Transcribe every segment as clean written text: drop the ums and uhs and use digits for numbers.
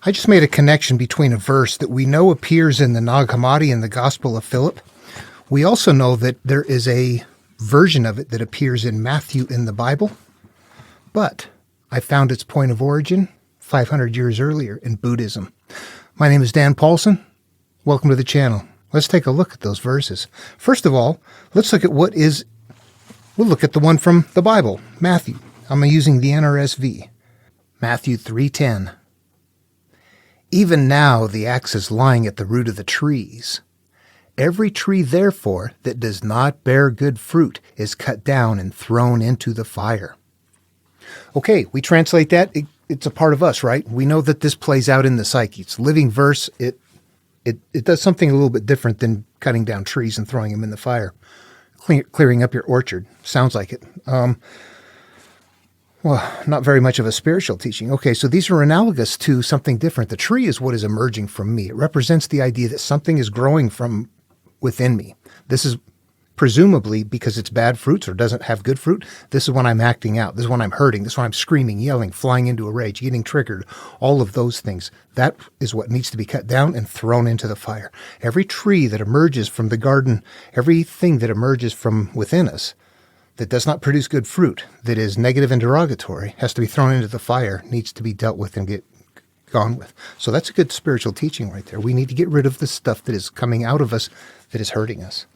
I just made a connection between a verse that we know appears in the Nag Hammadi in the Gospel of Philip. We also know that there is a version of it that appears in Matthew in the Bible, but I found its point of origin 500 years earlier in Buddhism. My name is Dan Paulson. Welcome to the channel. Let's take a look at those verses. First of all, let's look at we'll look at the one from the Bible, Matthew. I'm using the NRSV. Matthew 3:10. Even now the axe is lying at the root of the trees. Every tree, therefore, that does not bear good fruit is cut down and thrown into the fire. Okay, we translate that. It's a part of us, right? We know that this plays out in the psyche. It's a living verse. It does something a little bit different than cutting down trees and throwing them in the fire. Clearing up your orchard. Sounds like it. Well, not very much of a spiritual teaching. Okay, so these are analogous to something different. The tree is what is emerging from me. It represents the idea that something is growing from within me. This is presumably because it's bad fruits or doesn't have good fruit. This is when I'm acting out. This is when I'm hurting. This is when I'm screaming, yelling, flying into a rage, getting triggered, all of those things. That is what needs to be cut down and thrown into the fire. Every tree that emerges from the garden, everything that emerges from within us that does not produce good fruit, that is negative and derogatory, has to be thrown into the fire, needs to be dealt with and get gone with. So that's a good spiritual teaching right there. We need to get rid of the stuff that is coming out of us that is hurting us.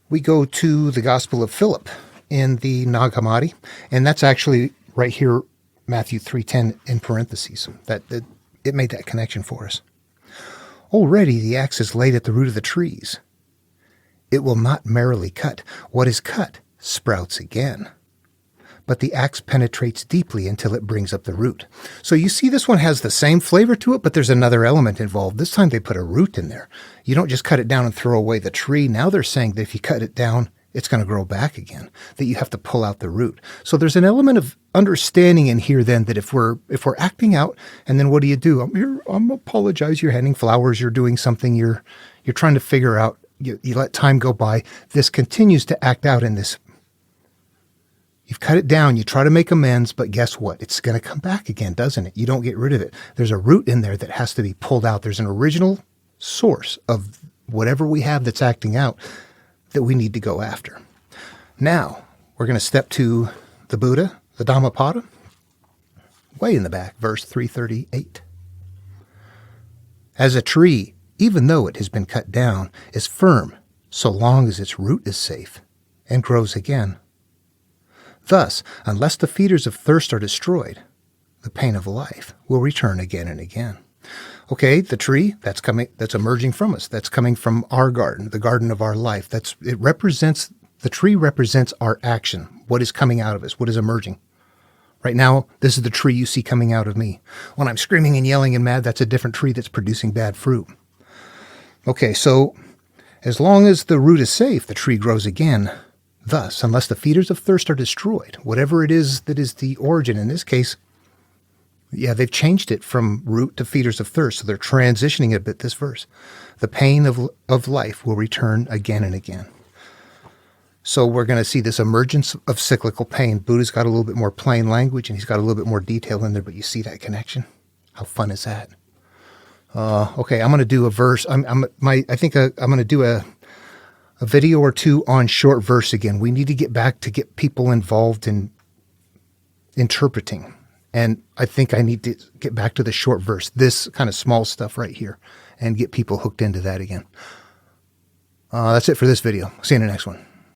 We go to the Gospel of Philip in the Nag Hammadi, and that's actually right here, Matthew 3:10 in parentheses. It made that connection for us. Already the axe is laid at the root of the trees. It will not merrily cut. What is cut sprouts again. But the axe penetrates deeply until it brings up the root. So you see this one has the same flavor to it, but there's another element involved. This time they put a root in there. You don't just cut it down and throw away the tree. Now they're saying that if you cut it down, it's going to grow back again, that you have to pull out the root. So there's an element of understanding in here then that if we're acting out, and then what do? I'm apologize, you're handing flowers, you're doing something, you're trying to figure out, you let time go by. This continues to act out in this. You've cut it down, you try to make amends, but guess what? It's going to come back again, doesn't it? You don't get rid of it. There's a root in there that has to be pulled out. There's an original source of whatever we have that's acting out that we need to go after. Now, we're going to step to the Buddha, the Dhammapada, way in the back, verse 338. As a tree, even though it has been cut down, is firm so long as its root is safe and grows again. Thus, unless the feeders of thirst are destroyed, the pain of life will return again and again. Okay, the tree, that's emerging from us. That's coming from our garden, the garden of our life. The tree represents our action, what is coming out of us, what is emerging. Right now, this is the tree you see coming out of me. When I'm screaming and yelling and mad, that's a different tree that's producing bad fruit. Okay, so as long as the root is safe, the tree grows again. Thus, unless the feeders of thirst are destroyed, whatever it is that is the origin, in this case, they've changed it from root to feeders of thirst, so they're transitioning a bit, this verse. The pain of life will return again and again. So we're going to see this emergence of cyclical pain. Buddha's got a little bit more plain language, and he's got a little bit more detail in there, but you see that connection? How fun is that? Okay, I'm going to do a verse. I think I'm going to do a video or two on short verse again. We need to get back to get people involved in interpreting. And I think I need to get back to the short verse, this kind of small stuff right here, and get people hooked into that again. That's it for this video. See you in the next one.